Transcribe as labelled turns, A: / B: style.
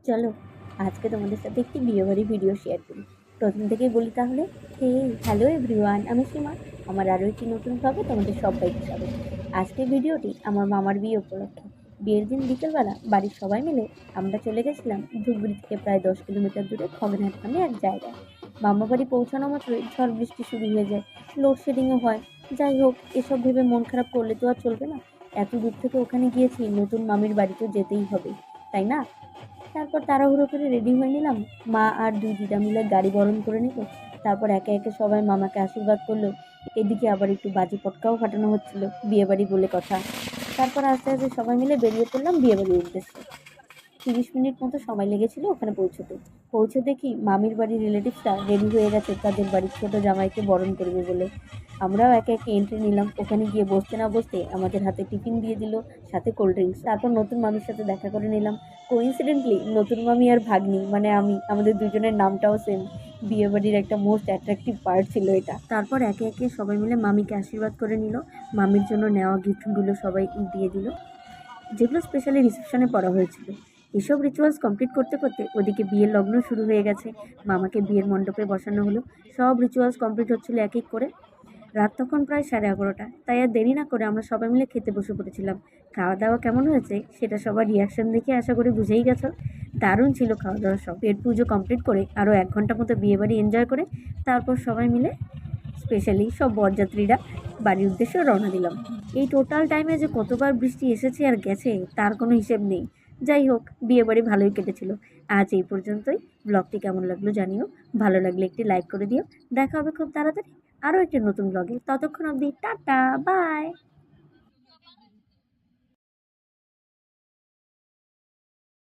A: চলো আজকে তোমাদের সাথে একটি বিয়েবাড়ি ভিডিও শেয়ার করি। প্রথম থেকেই বলি তাহলে। হে, হ্যালো এভরিওয়ান, আমি সীমা। আমার আরও একটি নতুন ভাবে তোমাদের সবাইকে স্বাগত। আজকের ভিডিওটি আমার মামার বিয়ে উপলক্ষে। বিয়ের দিন বিকেলবেলা বাড়ির সবাই মিলে আমরা চলে গেছিলাম ধূপগুড়ি থেকে প্রায় 10 কিলোমিটার দূরে খগেনহাট নামে এক জায়গায়। মামা বাড়ি পৌঁছানো মাত্রই ঝড় বৃষ্টি শুরু হয়ে যায়, লোডশেডিংও হয়। যাই হোক, এসব ভেবে মন খারাপ করলে তো আর চলবে না। এত দূর থেকে ওখানে গিয়েছি, নতুন মামির বাড়ি তো যেতেই হবে, তাই না? তারপর তাড়াহুড়ো করে রেডি হয়ে নিলাম। মা আর দুই দিদা মিলে গাড়ি বরণ করে নিল। তারপর একে একে সবাই মামাকে আশীর্বাদ করলো। এদিকে আবার একটু বাজি পটকাও ফাটানো হচ্ছিল, বিয়েবাড়ি বলে কথা। তারপর আস্তে আস্তে সবাই মিলে বেরিয়ে পড়লাম বিয়েবাড়ির উদ্দেশ্যে। 30 মিনিট মতো সময় লেগেছিল ওখানে পৌঁছতে। পৌঁছে দেখি মামির বাড়ির রিলেটিভসরা রেডি হয়ে গেছে তাদের বাড়ির ছোট জামাইকে বরণ করবে বলে। আমরাও একে একে এন্ট্রি নিলাম। ওখানে গিয়ে বসতে না বসতে আমাদের হাতে টিফিন দিয়ে দিল, সাথে কোল্ড ড্রিঙ্কস। তারপর নতুন মামির সাথে দেখা করে নিলাম। কোইন্সিডেন্টলি নতুন মামি আর ভাগ্নি মানে আমি, আমাদের দুজনের নামটাও সেম। বিয়েবাড়ির একটা মোস্ট অ্যাট্রাকটিভ পার্ট ছিল এটা। তারপর একে একে সবাই মিলে মামিকে আশীর্বাদ করে নিল। মামির জন্য নেওয়া গিফটগুলো সবাই দিয়ে দিল, যেগুলো স্পেশালি রিসেপশনে পড়া হয়েছিল। এসব রিচুয়ালস কমপ্লিট করতে করতে ওদিকে বিয়ের লগ্ন শুরু হয়ে গেছে। মামাকে বিয়ের মণ্ডপে বসানো হলো। সব রিচুয়ালস কমপ্লিট হচ্ছিল এক এক করে। রাত তখন প্রায় 11:30, তাই আর দেরি না করে আমরা সবাই মিলে খেতে বসে পড়েছিলাম। খাওয়া দাওয়া কেমন হয়েছে সেটা সবার রিয়াকশন দেখে আশা করি বুঝেই গেছো। দারুণ ছিল খাওয়া দাওয়া। সব পেট পুজো কমপ্লিট করে আরও 1 ঘন্টা মতো বিয়েবাড়ি এনজয় করে তারপর সবাই মিলে, স্পেশালি সব বরযাত্রীরা, বাড়ির উদ্দেশ্যে রওনা দিলাম। এই টোটাল টাইমে যে কতবার বৃষ্টি এসেছে আর গেছে তার কোনো হিসেব নেই। যাই হোক, বিয়েবাড়ি ভালোই কেটেছিল। আজ এই পর্যন্তই। ব্লগটি কেমন লাগলো জানিও। ভালো লাগলে একটি লাইক করে দিও। দেখা হবে খুব তাড়াতাড়ি আরও একটি নতুন ব্লগে। ততক্ষণ অবধি টাটা, বাই।